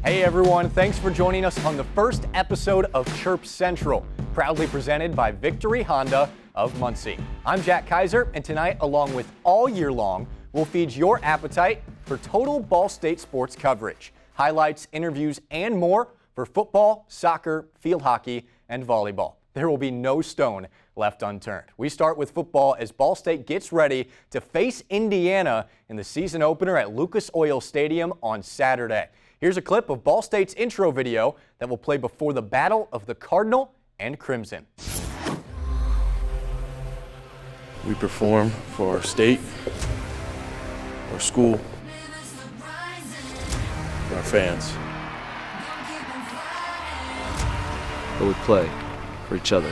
Hey everyone, thanks for joining us on the first episode of Chirp Central, proudly presented by Victory Honda of Muncie. I'm Jack Kaiser, and tonight, along with all year long, we'll feed your appetite for total Ball State sports coverage, highlights, interviews, and more for football, soccer, field hockey, and volleyball. There will be no stone left unturned. We start with football as Ball State gets ready to face Indiana in the season opener at Lucas Oil Stadium on Saturday. Here's a clip of Ball State's intro video that will play before the battle of the Cardinal and Crimson. We perform for our state, our school, and our fans. But we play for each other.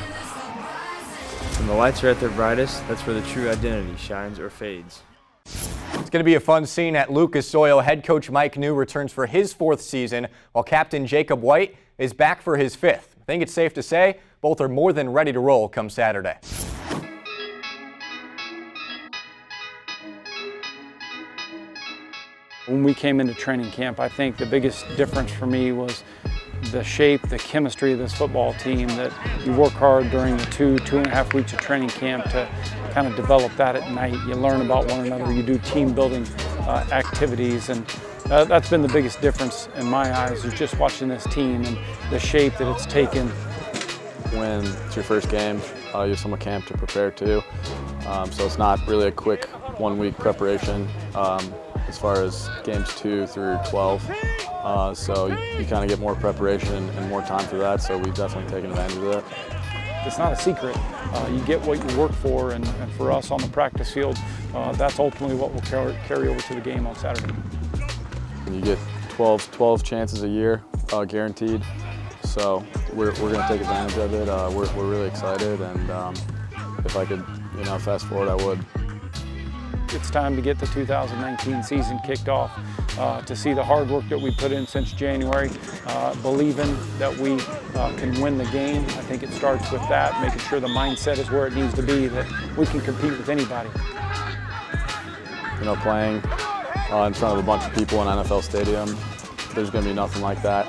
When the lights are at their brightest, that's where the true identity shines or fades. It's going to be a fun scene at Lucas Oil. Head coach Mike New returns for his fourth season, while captain Jacob White is back for his fifth. I think it's safe to say both are more than ready to roll come Saturday. When we came into training camp, I think the biggest difference for me was the shape, the chemistry of this football team, that you work hard during the two and a half weeks of training camp to kind of develop that at night. You learn about one another, you do team building activities, and that's been the biggest difference in my eyes, is just watching this team and the shape that it's taken. When it's your first game, you have summer camp to prepare to, so it's not really a quick 1 week preparation as far as games 2 through 12. So you kind of get more preparation and more time for that, so we've definitely taken advantage of that. It's not a secret. You get what you work for, and for us on the practice field, that's ultimately what will carry over to the game on Saturday. And you get 12 chances a year, guaranteed, so we're going to take advantage of it. We're really excited, and if I could fast forward, I would. It's time to get the 2019 season kicked off, to see the hard work that we put in since January, believing that we can win the game. I think it starts with that, making sure the mindset is where it needs to be, that we can compete with anybody. Playing in front of a bunch of people in NFL Stadium, there's going to be nothing like that.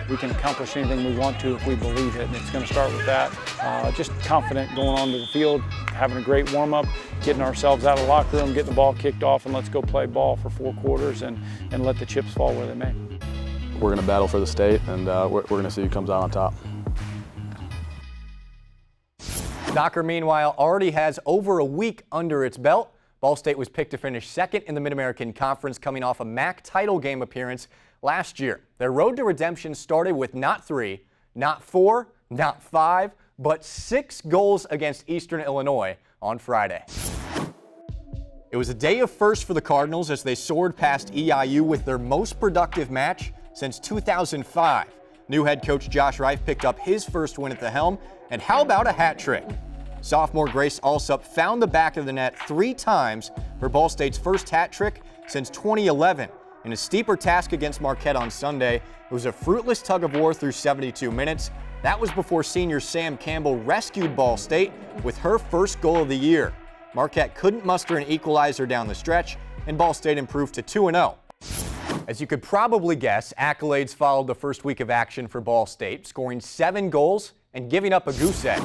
We can accomplish anything we want to if we believe it, and it's going to start with that. Just confident going onto the field, having a great warm-up, getting ourselves out of the locker room, getting the ball kicked off, and let's go play ball for 4 quarters and let the chips fall where they may. We're going to battle for the state, and we're going to see who comes out on top. Soccer, meanwhile, already has over a week under its belt. Ball State was picked to finish second in the Mid-American Conference, coming off a MAC title game appearance last year. Their road to redemption started with not 3, not 4, not 5, but 6 goals against Eastern Illinois on Friday. It was a day of firsts for the Cardinals as they soared past EIU with their most productive match since 2005. New head coach Josh Reif picked up his first win at the helm, and how about a hat trick? Sophomore Grace Alsup found the back of the net 3 times for Ball State's first hat trick since 2011. In a steeper task against Marquette on Sunday, it was a fruitless tug-of-war through 72 minutes. That was before senior Sam Campbell rescued Ball State with her first goal of the year. Marquette couldn't muster an equalizer down the stretch, and Ball State improved to 2-0. As you could probably guess, accolades followed the first week of action for Ball State, scoring 7 goals and giving up a goose egg.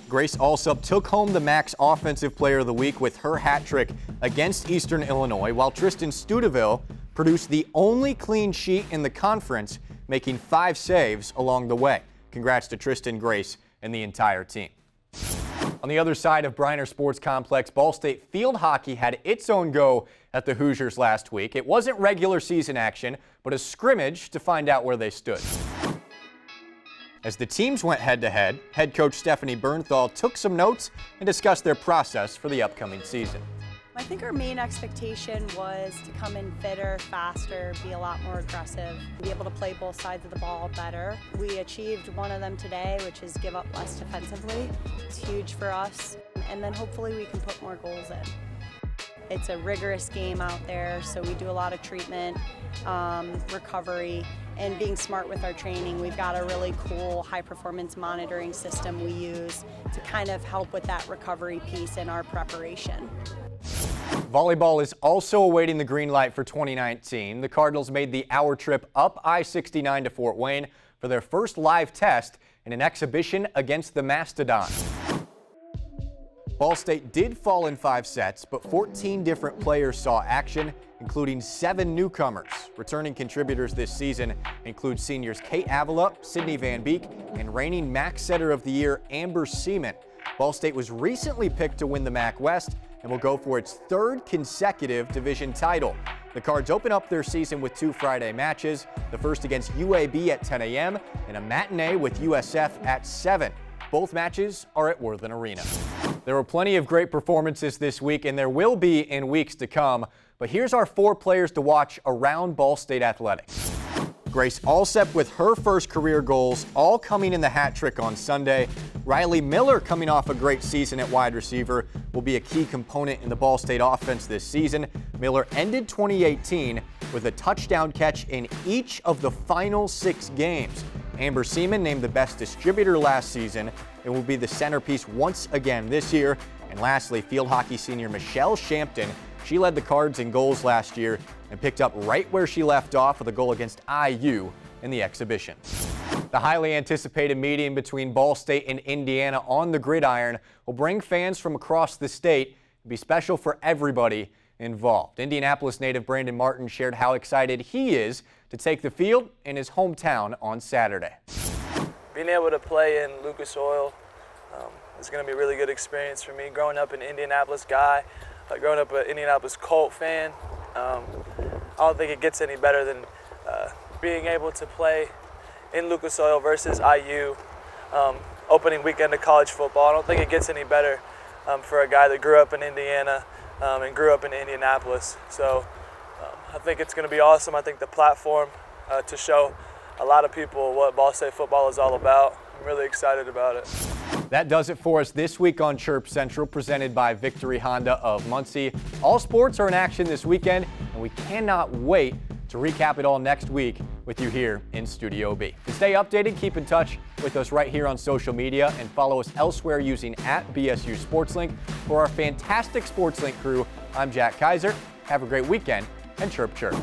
Grace Alsup took home the MAC's Offensive Player of the Week with her hat trick against Eastern Illinois, while Tristan Studeville produced the only clean sheet in the conference, making 5 saves along the way. Congrats to Tristan, Grace, and the entire team. On the other side of Briner Sports Complex, Ball State field hockey had its own go at the Hoosiers last week. It wasn't regular season action, but a scrimmage to find out where they stood. As the teams went head-to-head, head coach Stephanie Bernthal took some notes and discussed their process for the upcoming season. I think our main expectation was to come in fitter, faster, be a lot more aggressive, be able to play both sides of the ball better. We achieved one of them today, which is give up less defensively. It's huge for us, and then hopefully we can put more goals in. It's a rigorous game out there, so we do a lot of treatment, recovery, and being smart with our training. We've got a really cool high-performance monitoring system we use to kind of help with that recovery piece in our preparation. Volleyball is also awaiting the green light for 2019. The Cardinals made the hour trip up I-69 to Fort Wayne for their first live test in an exhibition against the Mastodon. Ball State did fall in 5 sets, but 14 different players saw action, including 7 newcomers. Returning contributors this season include seniors Kate Avila, Sydney Van Beek, and reigning MAC Setter of the Year Amber Seaman. Ball State was recently picked to win the MAC West and will go for its 3rd consecutive division title. The Cards open up their season with 2 Friday matches, the first against UAB at 10 a.m. and a matinee with USF at 7. Both matches are at Worthen Arena. There were plenty of great performances this week, and there will be in weeks to come. But here's our 4 players to watch around Ball State athletics. Grace Alsep with her first career goals, all coming in the hat trick on Sunday. Riley Miller, coming off a great season at wide receiver, will be a key component in the Ball State offense this season. Miller ended 2018 with a touchdown catch in each of the final 6 games. Amber Seaman, named the best distributor last season, and will be the centerpiece once again this year. And lastly, field hockey senior Michelle Shampton. She led the Cards in goals last year and picked up right where she left off with a goal against IU in the exhibition. The highly anticipated meeting between Ball State and Indiana on the gridiron will bring fans from across the state and be special for everybody involved. Indianapolis native Brandon Martin shared how excited he is to take the field in his hometown on Saturday. Being able to play in Lucas Oil is going to be a really good experience for me. Growing up an Indianapolis guy, growing up an Indianapolis Colt fan, I don't think it gets any better than being able to play in Lucas Oil versus IU, opening weekend of college football. I don't think it gets any better for a guy that grew up in Indiana and grew up in Indianapolis. So I think it's going to be awesome. I think the platform to show a lot of people what Ball State football is all about. I'm really excited about it. That does it for us this week on Chirp Central, presented by Victory Honda of Muncie. All sports are in action this weekend, and we cannot wait to recap it all next week with you here in Studio B. To stay updated, keep in touch with us right here on social media and follow us elsewhere using @BSU SportsLink. For our fantastic SportsLink crew, I'm Jack Kaiser. Have a great weekend and chirp chirp.